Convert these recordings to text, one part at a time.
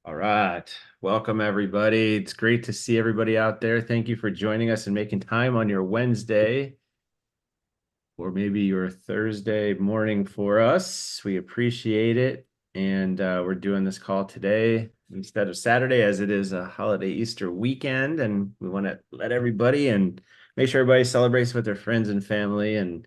All right. Welcome, everybody. It's great to see everybody out there. Thank you for joining us and making time on your Wednesday or maybe your Thursday morning for us. We appreciate it. And we're doing this call today instead of Saturday, as it is a holiday Easter weekend. And we want to let everybody and make sure everybody celebrates with their friends and family and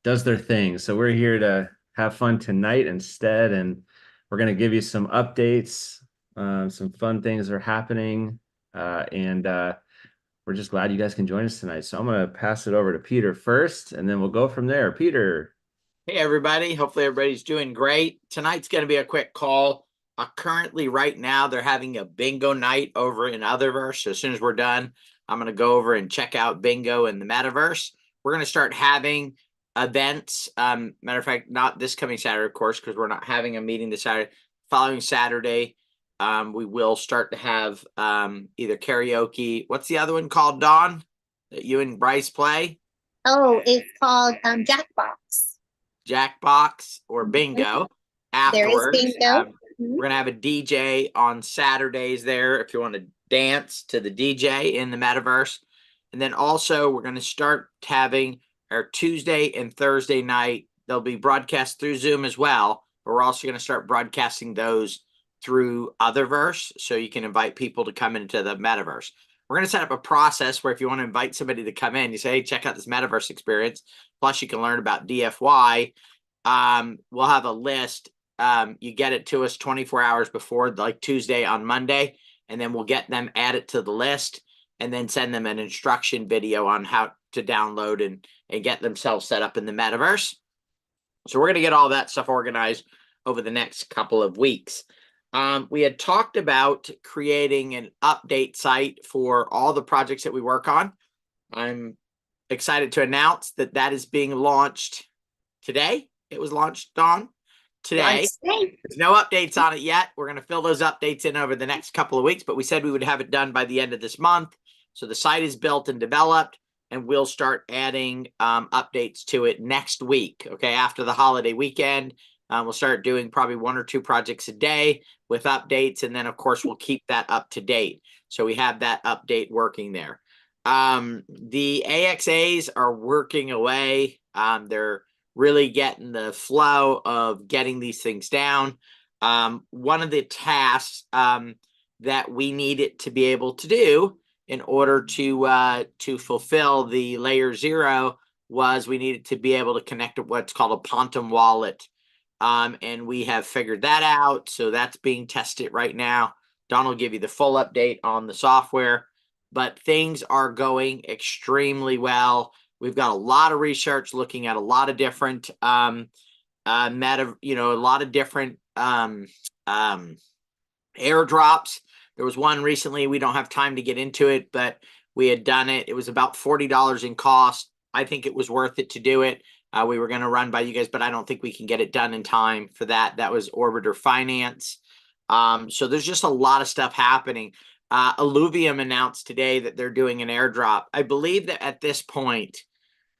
does their thing. So we're here to have fun tonight instead. And we're going to give you some updates. Some fun things are happening. And we're just glad you guys can join us tonight. So I'm going to pass it over to Peter first, and then we'll go from there. Peter. Hey, everybody. Hopefully everybody's doing great. Tonight's going to be a quick call. Currently, right now, they're having a bingo night over in Otherverse. So as soon as we're done, I'm going to go over and check out bingo in the metaverse. We're going to start having events. Matter of fact, not this coming Saturday, of course, because we're not having a meeting this Saturday. Following Saturday, we will start to have either karaoke. What's the other one called, Dawn, that you and Bryce play? Oh, it's called Jackbox. Jackbox or bingo There is afterwards. bingo. We're gonna have a DJ on Saturdays there if you want to dance to the DJ in the metaverse. And then also we're gonna start having our Tuesday and Thursday night. They'll be broadcast through Zoom as well, but we're also gonna start broadcasting those through Otherverse, so you can invite people to come into the metaverse. We're going to set up a process where if you want to invite somebody to come in, you say, hey, check out this metaverse experience. Plus, you can learn about DFY. We'll have a list. You get it to us 24 hours before, like Tuesday on Monday, and then we'll get them added to the list and then send them an instruction video on how to download and get themselves set up in the metaverse. So we're going to get all that stuff organized over the next couple of weeks. We had talked about creating an update site for all the projects that we work on. I'm excited to announce that that is being launched today. It was launched, Dawn, today. There's no updates on it yet. We're going to fill those updates in over the next couple of weeks, but we said we would have it done by the end of this month. So the site is built and developed, and we'll start adding updates to it next week, okay, after the holiday weekend. We'll start doing probably 1 or 2 projects a day with updates. And then, of course, we'll keep that up to date. So we have that update working there. The AXAs are working away. They're really getting the flow of getting these things down. One of the tasks that we needed to be able to do in order to fulfill the layer 0 was we needed to be able to connect to what's called a Pontum wallet. And we have figured that out. So that's being tested right now. Don will give you the full update on the software, but things are going extremely well. We've got a lot of research looking at a lot of different a lot of different airdrops. There was one recently. We don't have time to get into it, but we had done it. It was about $40 in cost. I think it was worth it to do it. We were going to run by you guys, but I don't think we can get it done in time for that. That was Orbiter Finance. So there's just a lot of stuff happening. Illuvium announced today that they're doing an airdrop. I believe that at this point,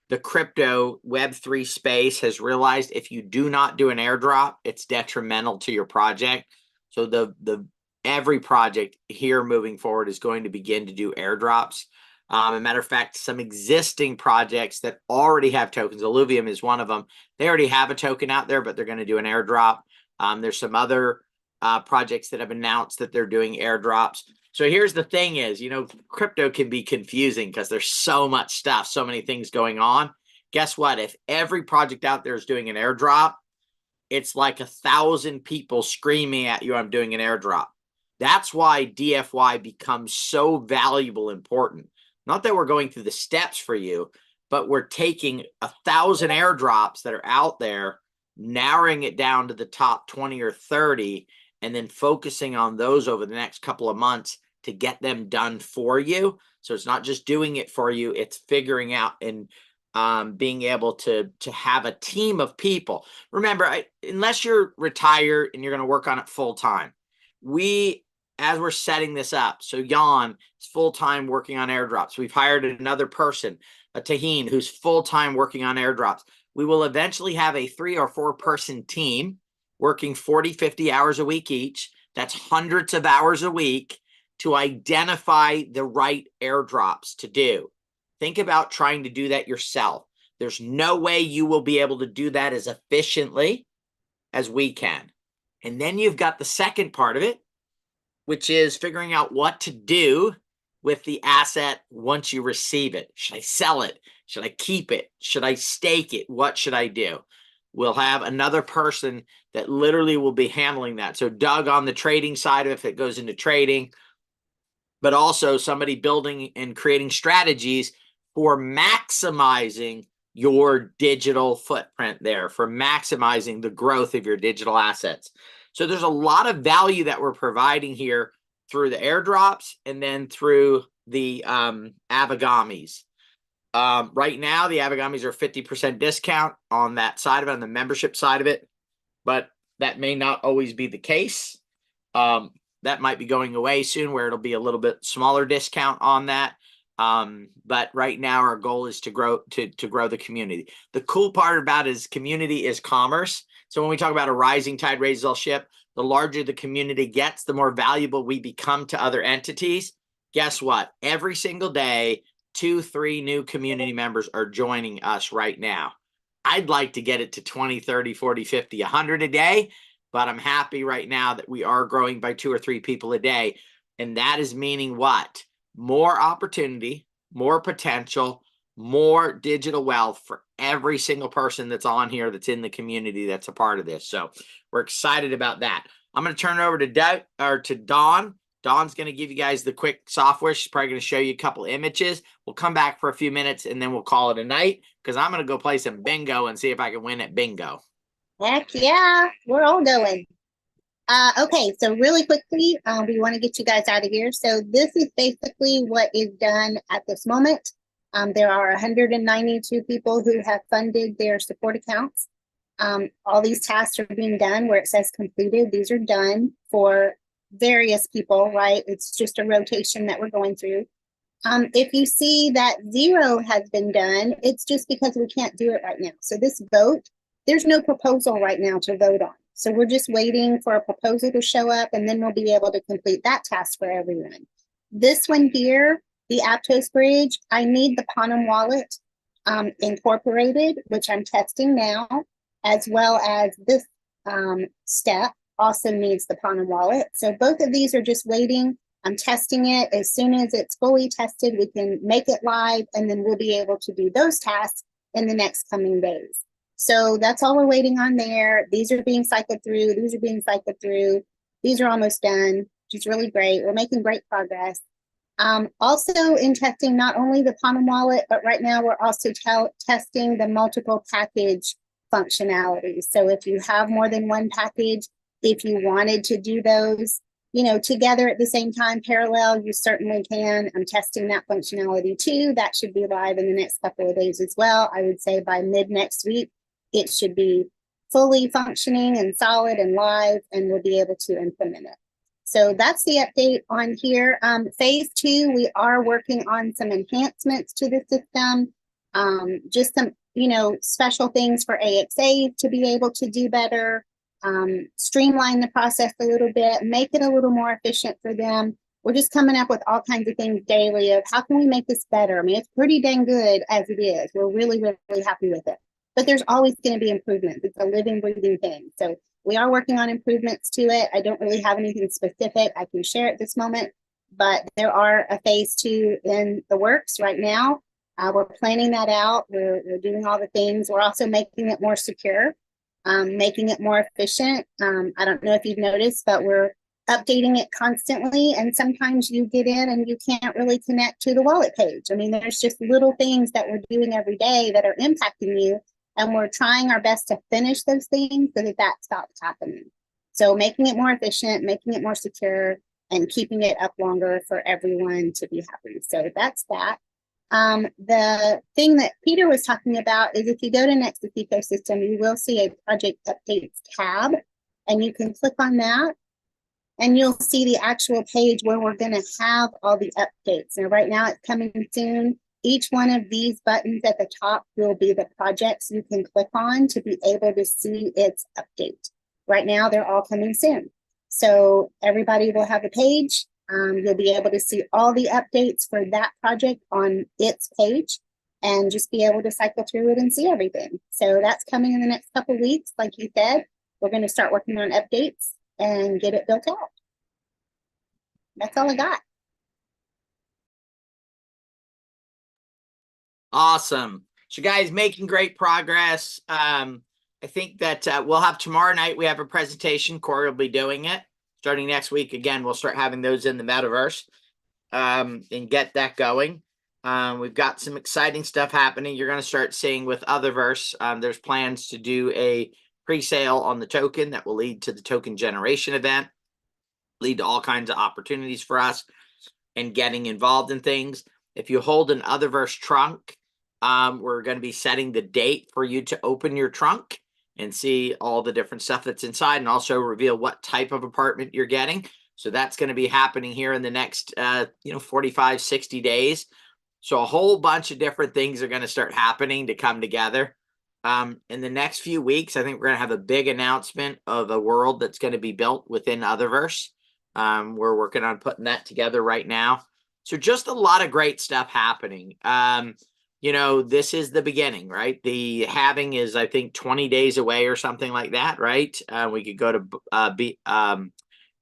the crypto Web3 space has realized if you do not do an airdrop, it's detrimental to your project. So every project here moving forward is going to begin to do airdrops. As a matter of fact, some existing projects that already have tokens, Illuvium is one of them. They already have a token out there, but they're going to do an airdrop. There's some other projects that have announced that they're doing airdrops. So here's the thing is, crypto can be confusing because there's so much stuff, so many things going on. Guess what? If every project out there is doing an airdrop, it's like 1,000 people screaming at you, I'm doing an airdrop. That's why DFY becomes so valuable, important. Not that we're going through the steps for you, but we're taking 1,000 airdrops that are out there, narrowing it down to the top 20 or 30, and then focusing on those over the next couple of months to get them done for you. So it's not just doing it for you, it's figuring out and being able to have a team of people. Remember, unless you're retired and you're going to work on it full time, as we're setting this up, so Jan is full-time working on airdrops. We've hired another person, a Taheen, who's full-time working on airdrops. We will eventually have a 3 or 4 person team working 40, 50 hours a week each That's hundreds of hours a week to identify the right airdrops to do. Think about trying to do that yourself. There's no way you will be able to do that as efficiently as we can. And then you've got the second part of it, which is figuring out what to do with the asset once you receive it. Should I sell it? Should I keep it? Should I stake it? What should I do? We'll have another person that literally will be handling that. So Doug on the trading side, if it goes into trading, but also somebody building and creating strategies for maximizing your digital footprint there, for maximizing the growth of your digital assets. So there's a lot of value that we're providing here through the airdrops and then through the Avagamis. Right now, the Avagamis are 50% discount on that side of it, on the membership side of it, but that may not always be the case. That might be going away soon, where it'll be a little bit smaller discount on that. But right now our goal is to grow the community. The cool part about it is community is commerce. So when we talk about a rising tide raises all ship, the larger the community gets, the more valuable we become to other entities. Guess what? Every single day, 2-3 new community members are joining us right now. I'd like to get it to 20, 30, 40, 50, 100 a day, but I'm happy right now that we are growing by 2 or 3 people a day. And that is meaning what? More opportunity, more potential, more digital wealth for every single person that's on here, that's in the community, that's a part of this. So we're excited about that. I'm going to turn it over to Dawn. Dawn's going to give you guys the quick software. She's probably going to show you a couple images. We'll come back for a few minutes and then we'll call it a night, because I'm going to go play some bingo and see if I can win at bingo. Heck yeah, we're all going. Okay, so really quickly, we want to get you guys out of here. So this is basically what is done at this moment. There are 192 people who have funded their support accounts. All these tasks are being done where it says completed. These are done for various people, right? It's just a rotation that we're going through. If you see that 0 has been done, it's just because we can't do it right now. So this vote, there's no proposal right now to vote on. So we're just waiting for a proposal to show up, and then we'll be able to complete that task for everyone. This one here, the Aptos Bridge, I need the Panem wallet incorporated, which I'm testing now, as well as this step also needs the Panem wallet. So both of these are just waiting. I'm testing it. As soon as it's fully tested, we can make it live, and then we'll be able to do those tasks in the next coming days. So that's all we're waiting on there. These are being cycled through. These are being cycled through. These are almost done, which is really great. We're making great progress. Also in testing, not only the Panem wallet, but right now we're also testing the multiple package functionality. So if you have more than one package, if you wanted to do those, you know, together at the same time, parallel, you certainly can. I'm testing that functionality too. That should be live in the next couple of days as well. I would say by mid next week, it should be fully functioning and solid and live, and we'll be able to implement it. So that's the update on here. Phase 2, we are working on some enhancements to the system. Just some, you know, special things for AXA to be able to do better, streamline the process a little bit, make it a little more efficient for them. We're just coming up with all kinds of things daily of how can we make this better? I mean, it's pretty dang good as it is. We're really, really happy with it. But there's always going to be improvements. It's a living, breathing thing. So we are working on improvements to it. I don't really have anything specific I can share at this moment, but there are a phase 2 in the works right now. We're planning that out. We're doing all the things. We're also making it more secure, making it more efficient. I don't know if you've noticed, but we're updating it constantly. And sometimes you get in and you can't really connect to the wallet page. I mean, there's just little things that we're doing every day that are impacting you. And we're trying our best to finish those things so that that stops happening. So making it more efficient, making it more secure, and keeping it up longer for everyone to be happy. So that's that. The thing that Peter was talking about is if you go to Nexus Ecosystem, you will see a project updates tab, and you can click on that, and you'll see the actual page where we're going to have all the updates. Now, right now it's coming soon. Each one of these buttons at the top will be the projects you can click on to be able to see its update. Right now, they're all coming soon. So everybody will have a page. You'll be able to see all the updates for that project on its page and just be able to cycle through it and see everything. So that's coming in the next couple of weeks. Like you said, we're going to start working on updates and get it built out. That's all I got. Awesome. So guys, making great progress. I think that we'll have tomorrow night, we have a presentation. Corey will be doing it. Starting next week, again, we'll start having those in the metaverse and get that going. We've got some exciting stuff happening. You're going to start seeing with Otherverse. There's plans to do a pre-sale on the token that will lead to the token generation event, lead to all kinds of opportunities for us and getting involved in things. If you hold an Otherverse trunk, we're going to be setting the date for you to open your trunk and see all the different stuff that's inside, and also reveal what type of apartment you're getting. So that's going to be happening here in the next 45, 60 days. So a whole bunch of different things are going to start happening to come together. In the next few weeks, I think we're going to have a big announcement of a world that's going to be built within Otherverse. We're working on putting that together right now. So just a lot of great stuff happening. This is the beginning, right? The halving is, I think, 20 days away or something like that, right? We could go to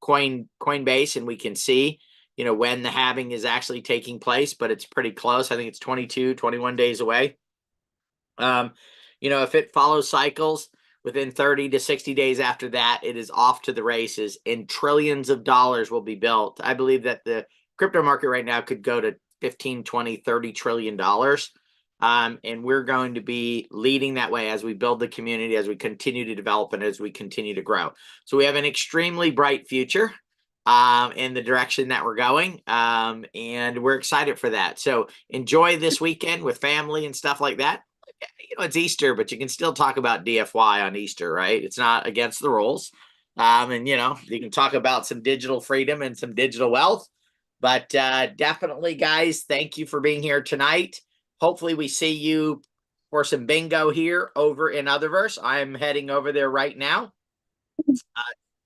Coinbase and we can see, when the halving is actually taking place, but it's pretty close. I think it's 22, 21 days away. If it follows cycles, within 30 to 60 days after that, it is off to the races and trillions of dollars will be built. I believe that the crypto market right now could go to 15, 20, 30 trillion dollars. And we're going to be leading that way as we build the community, as we continue to develop, and as we continue to grow. So we have an extremely bright future in the direction that we're going, and we're excited for that. So enjoy this weekend with family and stuff like that. It's Easter, but you can still talk about DFY on Easter, right? It's not against the rules. And you can talk about some digital freedom and some digital wealth. But definitely, guys, thank you for being here tonight. Hopefully we see you for some bingo here over in Otherverse. I'm heading over there right now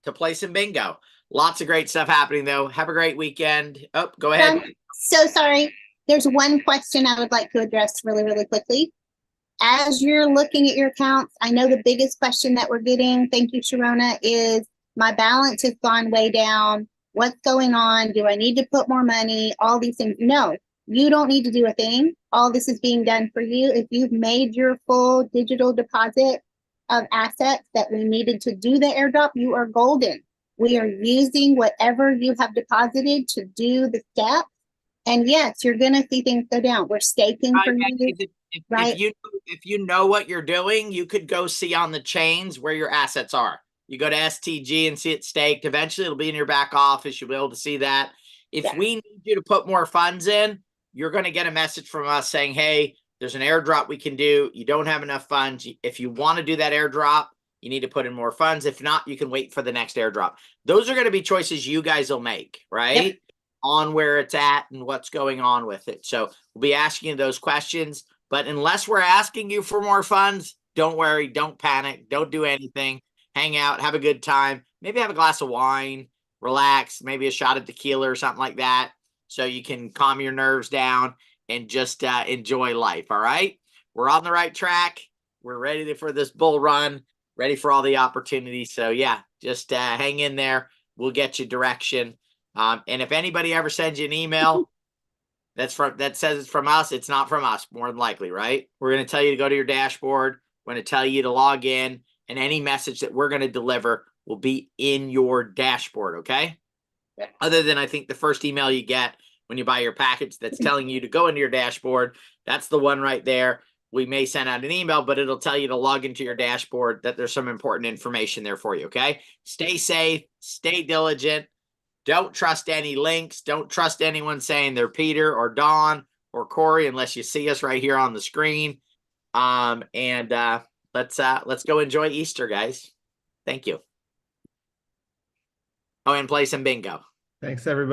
to play some bingo. Lots of great stuff happening, though. Have a great weekend. Oh, go ahead. So sorry. There's one question I would like to address really, really quickly. As you're looking at your accounts, I know the biggest question that we're getting, thank you, Sharona, is my balance has gone way down. What's going on? Do I need to put more money? All these things. No, you don't need to do a thing. All this is being done for you. If you've made your full digital deposit of assets that we needed to do the airdrop, you are golden. We are using whatever you have deposited to do the steps. And yes, you're going to see things go down. We're staking for you. Right. If you know what you're doing, you could go see on the chains where your assets are. You go to STG and see it staked. Eventually, it'll be in your back office. You'll be able to see that. If we need you to put more funds in, you're going to get a message from us saying, hey, there's an airdrop we can do. You don't have enough funds. If you want to do that airdrop, you need to put in more funds. If not, you can wait for the next airdrop. Those are going to be choices you guys will make, right? Yep. On where it's at and what's going on with it. So we'll be asking you those questions. But unless we're asking you for more funds, don't worry, don't panic, don't do anything. Hang out, have a good time. Maybe have a glass of wine, relax, maybe a shot of tequila or something like that, so you can calm your nerves down and just enjoy life, all right? We're on the right track. We're ready for this bull run, ready for all the opportunities. So, yeah, just hang in there. We'll get you direction. And if anybody ever sends you an email that says it's from us, it's not from us, more than likely, right? We're going to tell you to go to your dashboard. We're going to tell you to log in, and any message that we're going to deliver will be in your dashboard, okay? Yeah. Other than, I think, the first email you get when you buy your package that's telling you to go into your dashboard, that's the one right there. We may send out an email, but it'll tell you to log into your dashboard, that there's some important information there for you, okay? Stay safe, stay diligent. Don't trust any links. Don't trust anyone saying they're Peter or Don or Corey unless you see us right here on the screen. Let's go enjoy Easter, guys. Thank you. Oh, and play some bingo. Thanks, everybody.